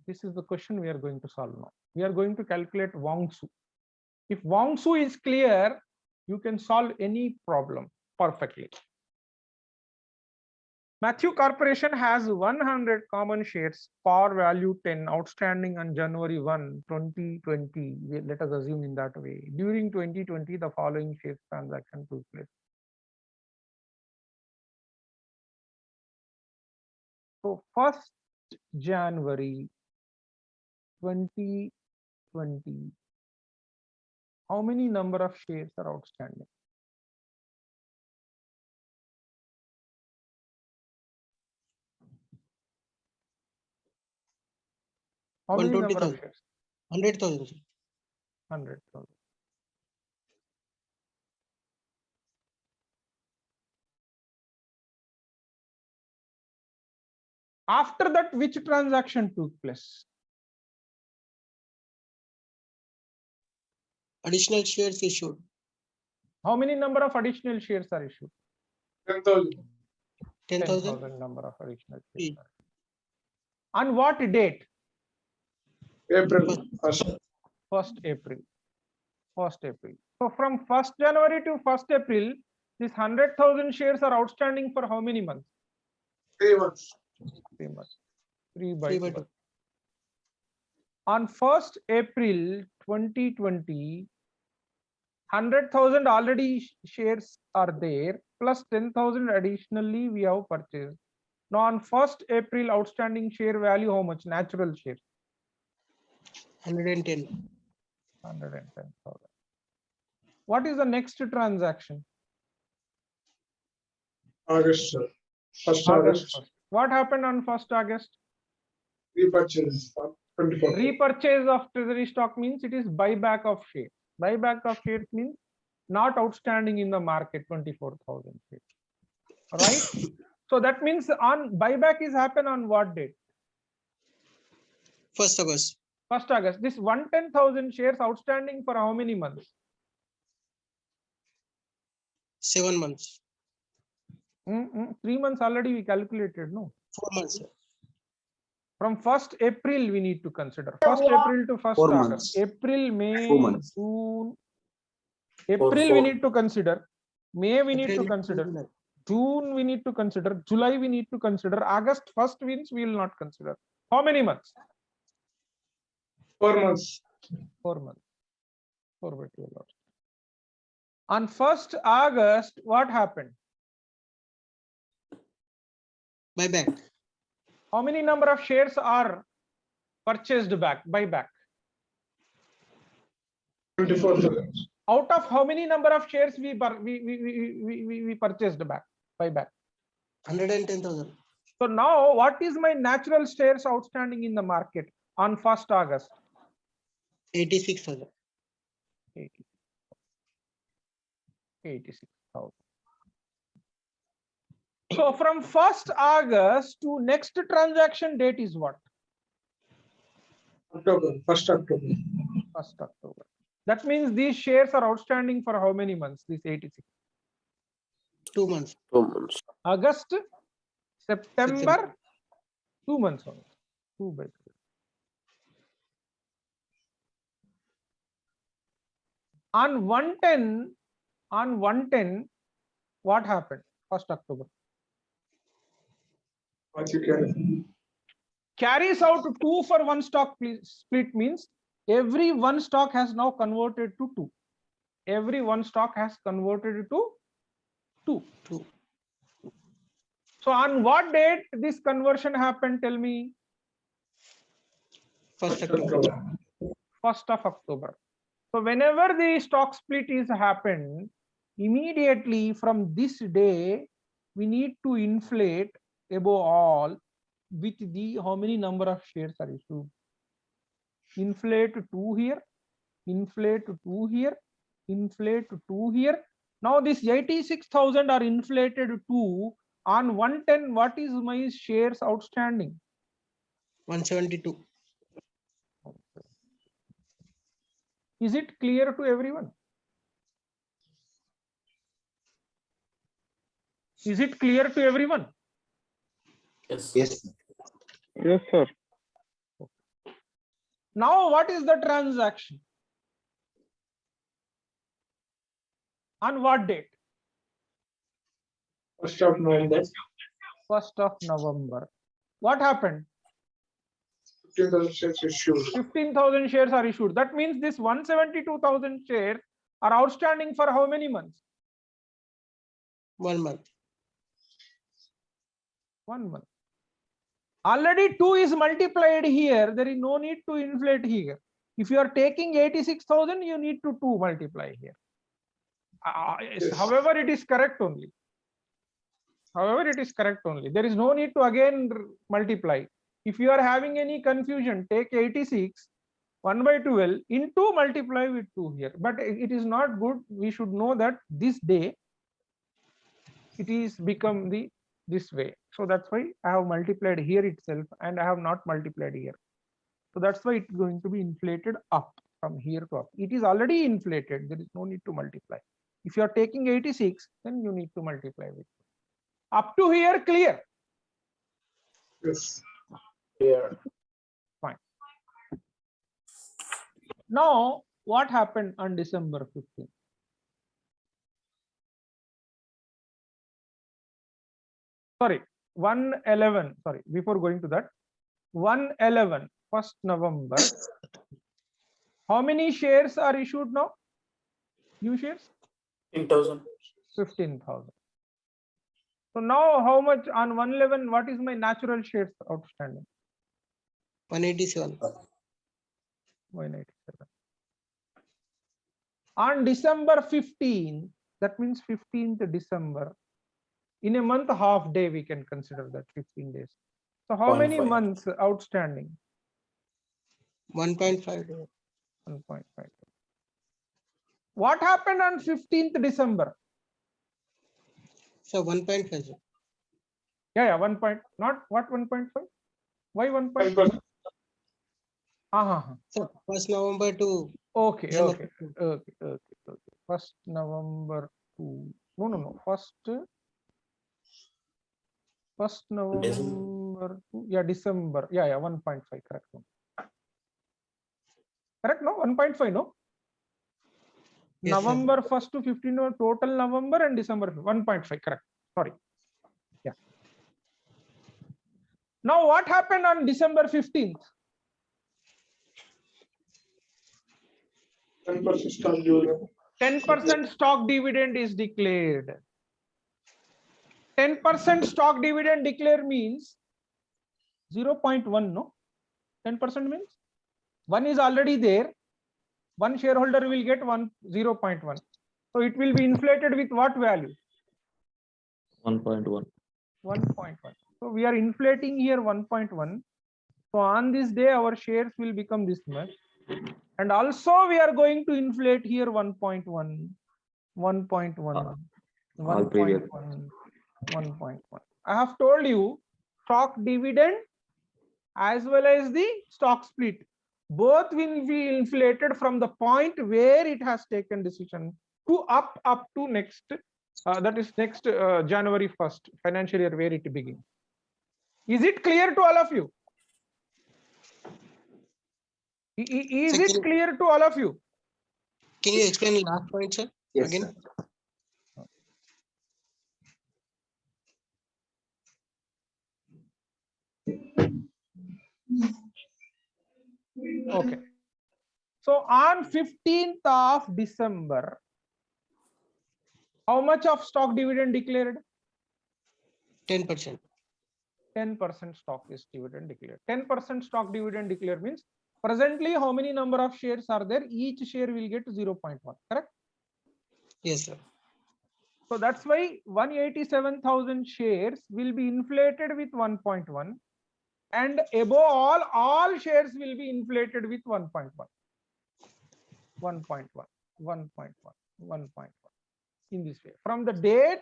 This is the question we are going to solve now. We are going to calculate Wong-Su. If Wong-Su is clear, you can solve any problem perfectly. Matthew Corporation has 100 common shares, par value 10, outstanding on January 1, 2020. Let us assume in that way. During 2020, the following shares transaction took place. So 1st January 2020, how many number of shares are outstanding? How many number of shares? 100,000. 100,000. After that, which transaction took place? Additional shares issued. How many number of additional shares are issued? 10,000. 10,000. Number of additional shares. On what date? April 1st. 1st April. 1st April. So from 1st January to 1st April, this 100,000 shares are outstanding for how many months? 3 months. 3 months. 3 by 3 by 2. 2. On 1st April 2020, 100,000 already shares are there, plus 10,000 additionally we have purchased. Now on 1st April, outstanding share value, how much? Natural shares. 110. 110,000. What is the next transaction? August, sir. 1st August August. 1st. What happened on 1st August? Repurchase of 24. Repurchase of treasury stock means it is buyback of shares. Buyback of shares means not outstanding in the market, 24,000 shares. Right? So that means on buyback is happen on what date? 1st August. 1st August. This 110,000 shares outstanding for how many months? 7 months. 3 months already we calculated, no? 4 months. Sir. From 1st April we need to consider. 1st April to 1st 4 August. months. April, May, 4 months. June. April we need to consider. May we need to April, consider. July. June we need to consider. July we need to consider. August 1st means we will not consider. How many months? 4 months. 4 months. 4 by 12 hours. On 1st August, what happened? Buyback. How many number of shares are purchased back, buyback? 24,000. Out of how many number of shares we purchased back, buyback? 110,000. So now what is my natural shares outstanding in the market on 1st August? 86,000. 86,000. So from 1st August to next transaction date is what? October. 1st October. 1st October. That means these shares are outstanding for how many months? This 86. 2 months. 2 months. August, September, 2 months only. 2 by 3. On 110, what happened? 1st October. What you carry? Carries out 2 for 1 stock split means every 1 stock has now converted to 2. Every 1 stock has converted to 2. 2. So on what date this conversion happened? Tell me. 1st October. 1st of October. So whenever the stock split is happened, immediately from this day, we need to inflate above all with the how many number of shares are issued. Inflate 2 here, inflate 2 here, inflate 2 here. Now this 86,000 are inflated to on 110. What is my shares outstanding? 172. Is it clear to everyone? Is it clear to everyone? Yes. Yes, sir. Now, what is the transaction? On what date? 1st of November, 1st of November. What happened? 15,000 shares issued. 15,000 shares are issued. That means this 172,000 shares are outstanding for how many months? 1 month. 1 month. Already 2 is multiplied here. There is no need to inflate here. If you are taking 86,000, you need to 2 multiply here. Yes. However, it is correct only. However, it is correct only. There is no need to again multiply. If you are having any confusion, take 86 1 by 12 into multiply with 2 here. But it is not good. We should know that this day it is become this way. So that's why I have multiplied here itself and I have not multiplied here. So that's why it's going to be inflated up from here to up. It is already inflated. There is no need to multiply. If you are taking 86, then you need to multiply with up to here. Clear? Yes. Clear. Fine. Now, what happened on December 15th? Sorry, 111. Sorry, before going to that, 111, 1st November. How many shares are issued now? New shares? 15,000. 15,000. So now how much on 111? What is my natural shares outstanding? 187. 187. On December 15, that means 15th December. In a month, half day, we can consider that 15 days. So how many 0.5. months outstanding? 1.5. 1.5. What happened on 15th December? So 1.5. sir. Yeah, 1 point, not what 1.5? Why 1.5? 10%. So 1st November to Okay, December okay. 1st November to no. First November to December. 1.5, correct. Correct, no? 1.5, no? Yes, sir. November 1st to 15 total November and December 1.5, correct. Sorry. Yeah. Now what happened on December 15th? 10% stock dividend. 10% stock dividend is declared. 10% stock dividend declare means 0.1, no? 10% means 1 is already there. One shareholder will get 0.1. So it will be inflated with what value? 1.1. 1.1. So we are inflating here 1.1. So on this day, our shares will become this much. And also we are going to inflate here 1.1, 1.1, All previous. 1.1. I have told you stock dividend as well as the stock split. Both will be inflated from the point where it has taken decision to up to next, that is next January 1st, financial year where it begins. Is it clear to all of you? Is Sir, it clear to all of you? Can you explain the last point, sir? Yes, Again? sir. Okay. So on 15th of December, how much of stock dividend declared? 10%. 10% stock is dividend declared. 10% stock dividend declared means presently how many number of shares are there? Each share will get 0.1, correct? Yes, sir. So that's why 187,000 shares will be inflated with 1.1, and above all shares will be inflated with 1.1. 1.1, 1.1 in this way. From the date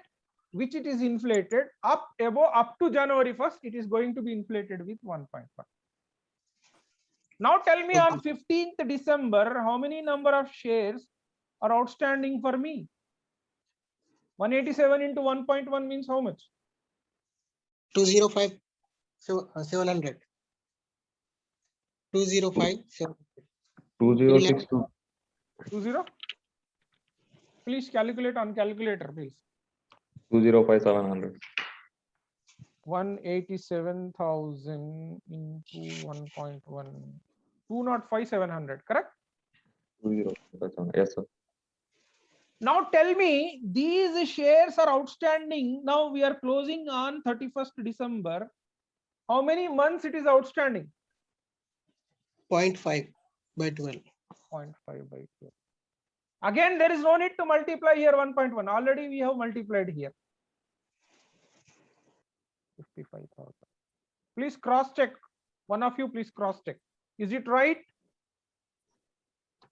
which it is inflated up to January 1st, it is going to be inflated with 1.1. Now tell me on 15th December, how many number of shares are outstanding for me? 187 into 1.1 means how much? 205. So 700. 205. So 2062. 20. Please calculate on calculator, please. 205700. 187,000 into 1.1. 205,700, correct? 2057. Yes, sir. Now tell me, these shares are outstanding. Now we are closing on 31st December. How many months it is outstanding? 0.5 by 12. 0.5 by 12. Again, there is no need to multiply here 1.1. Already we have multiplied here. 55,000. Please cross check. One of you, please cross check. Is it right?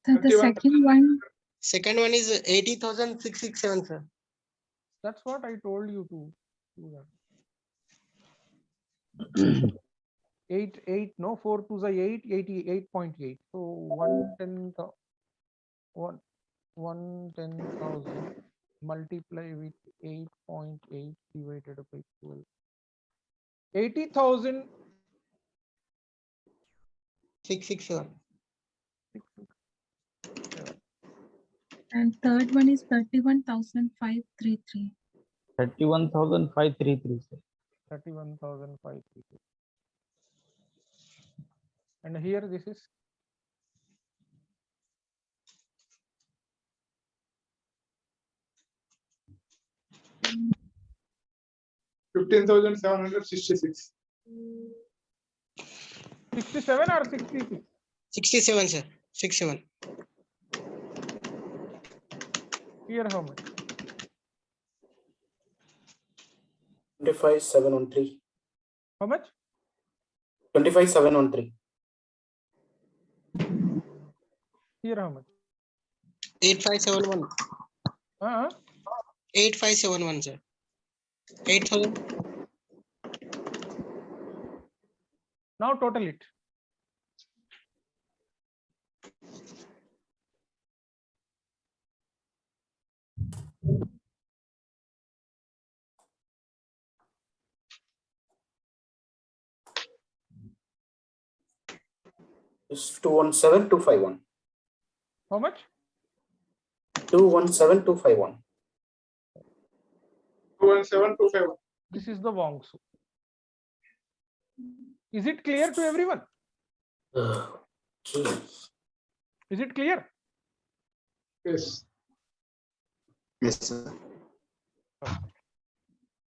The 31. second one, Second one is 80,667, sir. That's what I told you to do that. 8, no, 4 to the 8, 88.8. So 110,000 multiply with 8.8 divided by 12. 80,000. 667. and third one is 31,533. 31,533, sir. 31,533. And here this is 15,766. 67 or 66. 67, sir. 67. Here how much? 25,713. How much? 25,713. Here how much? 8571. 8571, sir. 8,000. Now total it. It's 217,251. How much? 217,251. 217,251. This is the Wongsu. Is it clear to everyone? Jeez. Is it clear? Yes. Yes, sir. Okay.